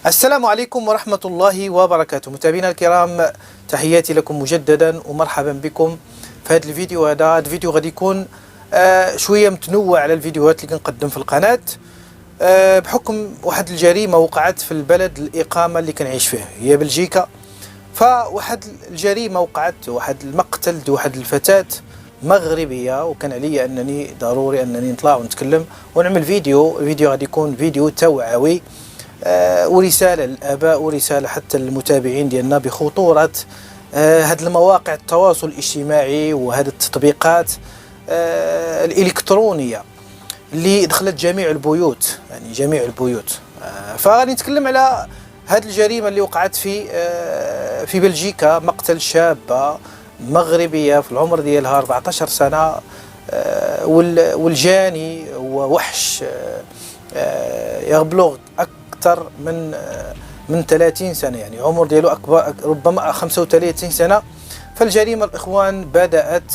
السلام عليكم ورحمة الله وبركاته. متابعينا الكرام، تحياتي لكم مجددا ومرحبا بكم في هذا الفيديو. هذا الفيديو غادي يكون شوية متنوع على الفيديوهات اللي كنقدم في القناة، بحكم واحد الجريمة وقعت في البلد الإقامة اللي كنعيش فيه هي بلجيكا. فواحد الجريمة وقعت، واحد المقتل ديال واحد الفتاة مغربية، وكان عليا أنني ضروري أنني نطلع ونتكلم ونعمل فيديو. الفيديو غادي يكون فيديو توعوي ورسالة للآباء ورسالة حتى للمتابعين ديالنا بخطورة هاد المواقع التواصل الاجتماعي وهذه التطبيقات الإلكترونية اللي دخلت جميع البيوت، يعني جميع البيوت. فغادي نتكلم على هذه الجريمة اللي وقعت في بلجيكا، مقتل شابة مغربية في العمر ديالها 14 سنة، والجاني هو وحش يبلغ أكثر من 30 سنة، يعني عمر ديالو أكبر ربما 35 سنة. فالجريمة الإخوان بدأت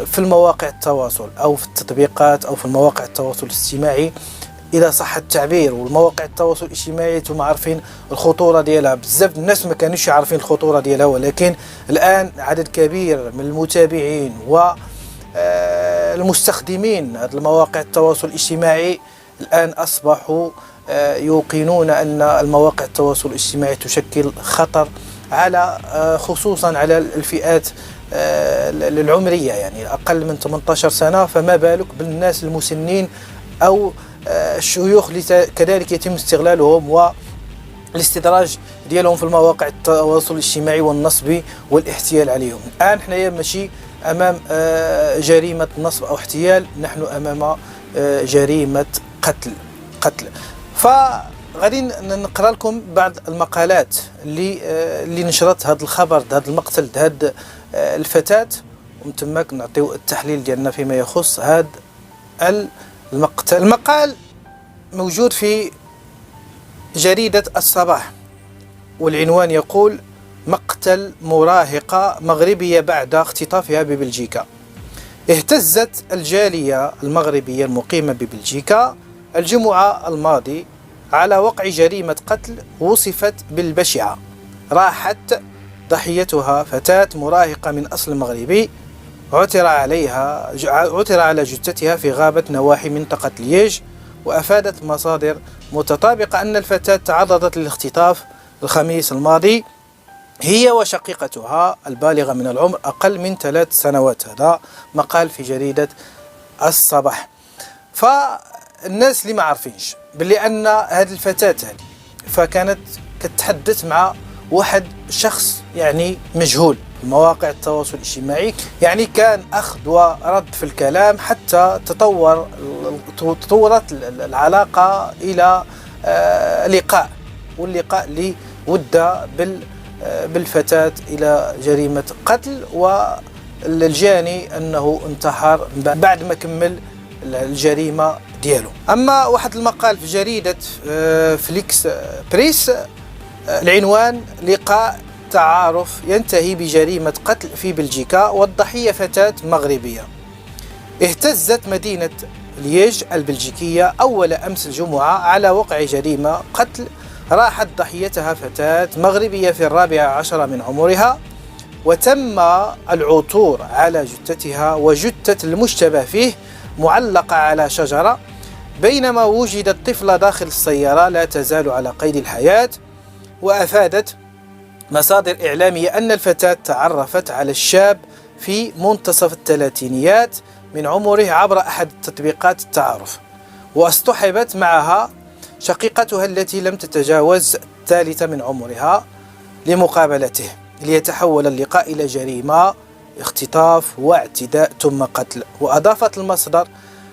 في المواقع التواصل أو في التطبيقات أو في المواقع التواصل الاجتماعي إذا صح التعبير. والمواقع التواصل الاجتماعي انتم عارفين الخطورة ديالها، بزاف الناس ما كانوش عارفين الخطورة ديالها، ولكن الآن عدد كبير من المتابعين والمستخدمين هذه المواقع التواصل الاجتماعي الآن أصبحوا يوقنون أن المواقع التواصل الاجتماعي تشكل خطر على خصوصا على الفئات العمرية، يعني أقل من 18 سنة، فما بالك بالناس المسنين أو الشيوخ اللي كذلك يتم استغلالهم والاستدراج ديالهم في المواقع التواصل الاجتماعي والنصب والاحتيال عليهم. الآن حنايا ماشي أمام جريمة نصب أو احتيال، نحن أمام جريمة قتل. فغادي نقرأ لكم بعض المقالات اللي نشرت هذا الخبر، هذا المقتل، هذا الفتاة، ومن تماك نعطيو التحليل ديالنا فيما يخص هذا المقتل. المقال موجود في جريدة الصباح، والعنوان يقول: مقتل مراهقة مغربية بعد اختطافها ببلجيكا. اهتزت الجالية المغربية المقيمة ببلجيكا الجمعة الماضي على وقع جريمة قتل وصفت بالبشعة. راحت ضحيتها فتاة مراهقة من أصل مغربي، عثر على جثتها في غابة نواحي منطقة لييج. وأفادت مصادر متطابقة أن الفتاة تعرضت للاختطاف الخميس الماضي هي وشقيقتها البالغة من العمر أقل من 3 سنوات. هذا مقال في جريدة الصباح. فالناس اللي ما عارفينش باللي أن هذه الفتاة هذه فكانت كتحدث مع واحد شخص يعني مجهول في مواقع التواصل الاجتماعي، يعني كان أخذ ورد في الكلام حتى تطورت العلاقة إلى لقاء، واللقاء اللي ودى بالفتاة إلى جريمة قتل، والجاني أنه انتحر بعد ما كمل الجريمة ديالو. أما واحد المقال في جريدة فليكس بريس، العنوان: لقاء تعارف ينتهي بجريمة قتل في بلجيكا والضحية فتاة مغربية. اهتزت مدينة لييج البلجيكية أول أمس الجمعة على وقع جريمة قتل راحت ضحيتها فتاة مغربية في 14 من عمرها، وتم العثور على جثتها وجثة المشتبه فيه معلقة على شجرة، بينما وجدت طفلة داخل السيارة لا تزال على قيد الحياة. وأفادت مصادر إعلامية أن الفتاة تعرفت على الشاب في منتصف الثلاثينيات من عمره عبر أحد تطبيقات التعارف، واصطحبت معها شقيقتها التي لم تتجاوز 3 من عمرها لمقابلته، ليتحول اللقاء إلى جريمة اختطاف واعتداء ثم قتل. وأضافت المصدر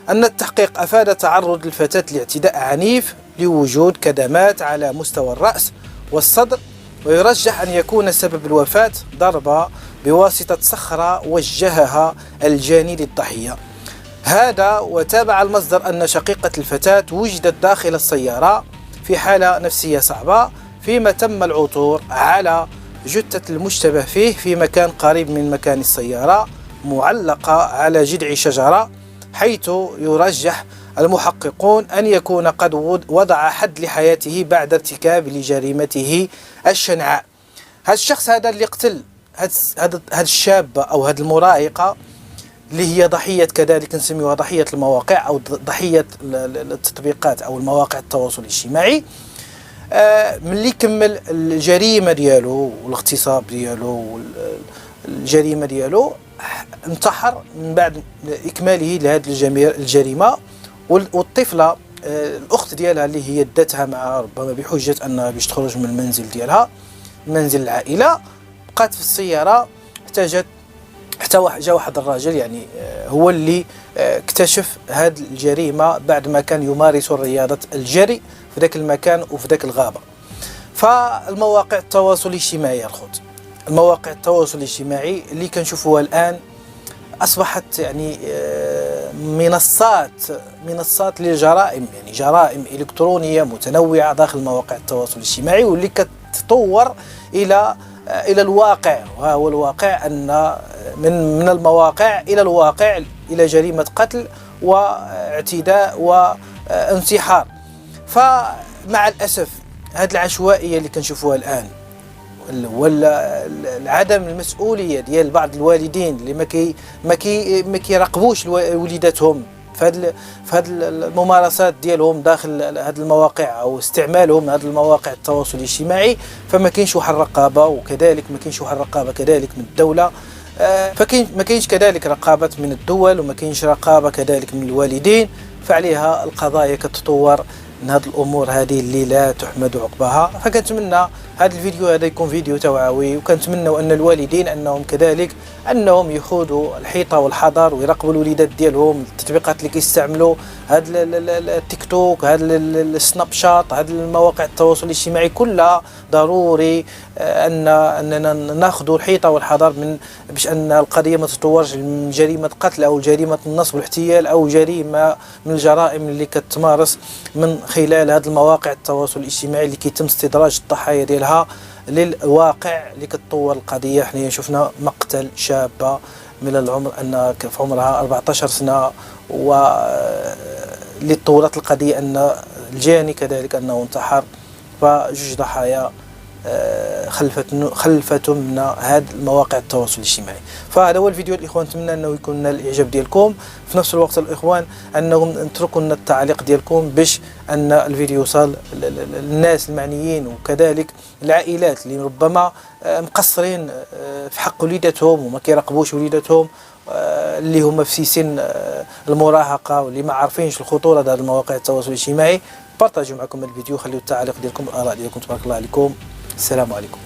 أن التحقيق أفاد تعرض الفتاة لاعتداء عنيف لوجود كدمات على مستوى الرأس والصدر، ويرجح أن يكون سبب الوفاة ضربة بواسطة صخرة وجهها الجاني للضحية. هذا وتابع المصدر أن شقيقة الفتاة وجدت داخل السيارة في حالة نفسية صعبة، فيما تم العثور على جثة المشتبه فيه في مكان قريب من مكان السيارة معلقة على جذع شجرة، حيث يرجح المحققون أن يكون قد وضع حد لحياته بعد ارتكاب لجريمته الشنعاء. هذا الشخص هذا اللي قتل هذا الشابة أو هذه المراهقة اللي هي ضحية، كذلك نسميها ضحية المواقع أو ضحية التطبيقات أو المواقع التواصل الاجتماعي، ملي كمل الجريمة ديالو والاغتصاب ديالو والجريمة ديالو انتحر من بعد إكماله لهذه الجريمة. والطفلة الأخت ديالها اللي هي داتها مع ربما بحجة أنها باش تخرج من المنزل ديالها، منزل العائلة، بقات في السيارة، احتاجت حتى جا واحد الراجل يعني هو اللي اكتشف هذه الجريمة بعد ما كان يمارس رياضة الجري في ذاك المكان وفي ذاك الغابة. فالمواقع التواصل الاجتماعي الخوت، المواقع التواصل الاجتماعي اللي كنشوفوها الآن أصبحت يعني منصات للجرائم، يعني جرائم إلكترونية متنوعة داخل مواقع التواصل الاجتماعي، واللي كتطور إلى الواقع. وهو الواقع أن من المواقع إلى الواقع، إلى جريمة قتل واعتداء وانتحار. فمع الأسف هذه العشوائية اللي كنشوفوها الآن ولا عدم المسؤولية ديال بعض الوالدين اللي ما كيراقبوش وليداتهم في هذه الممارسات ديالهم داخل هذه المواقع او استعمالهم هذه المواقع التواصل الاجتماعي، فما كاينش واحد الرقابة، وكذلك ما كاينش واحد الرقابة كذلك من الدولة، ما كاينش كذلك رقابة من الدول، وما كاينش رقابة كذلك من الوالدين. فعليها القضايا كتطور من هذه الامور هذه اللي لا تحمد عقباها. فكنتمنى هذا الفيديو هذا يكون فيديو توعوي، وكنتمنى ان الوالدين انهم كذلك انهم يخوضوا الحيطه والحذر ويراقبوا الوليدات ديالهم، التطبيقات اللي كيستعملوا هذا التيك توك، هذا السناب شات، هذه المواقع التواصل الاجتماعي كلها ضروري اننا ناخذوا الحيطه والحذر من باش ان القضيه ما تتطورش من جريمه قتل او جريمه النصب والاحتيال او جريمه من الجرائم اللي كتمارس من خلال هذه المواقع التواصل الاجتماعي اللي كيتم استدراج الضحايا ديالها للواقع اللي كتطور القضيه. حنا شفنا مقتل شابه من العمر ان في عمرها 14 سنه، واللي طورت القضيه ان الجاني كذلك انه انتحر، فجوج ضحايا خلفتهم من هذه المواقع التواصل الاجتماعي. فهذا هو الفيديو الاخوان، نتمنى انه يكون نال الاعجاب ديالكم. في نفس الوقت الاخوان انهم تركوا لنا التعليق ديالكم باش ان الفيديو يوصل للناس المعنيين، وكذلك العائلات اللي ربما مقصرين في حق وليداتهم وما كيراقبوش وليداتهم، اللي هما في سن المراهقه واللي ما عارفينش الخطوره ديال المواقع التواصل الاجتماعي. بارطاجيو معكم الفيديو، خليو التعليق ديالكم والاراء ديالكم. تبارك الله عليكم، السلام عليكم.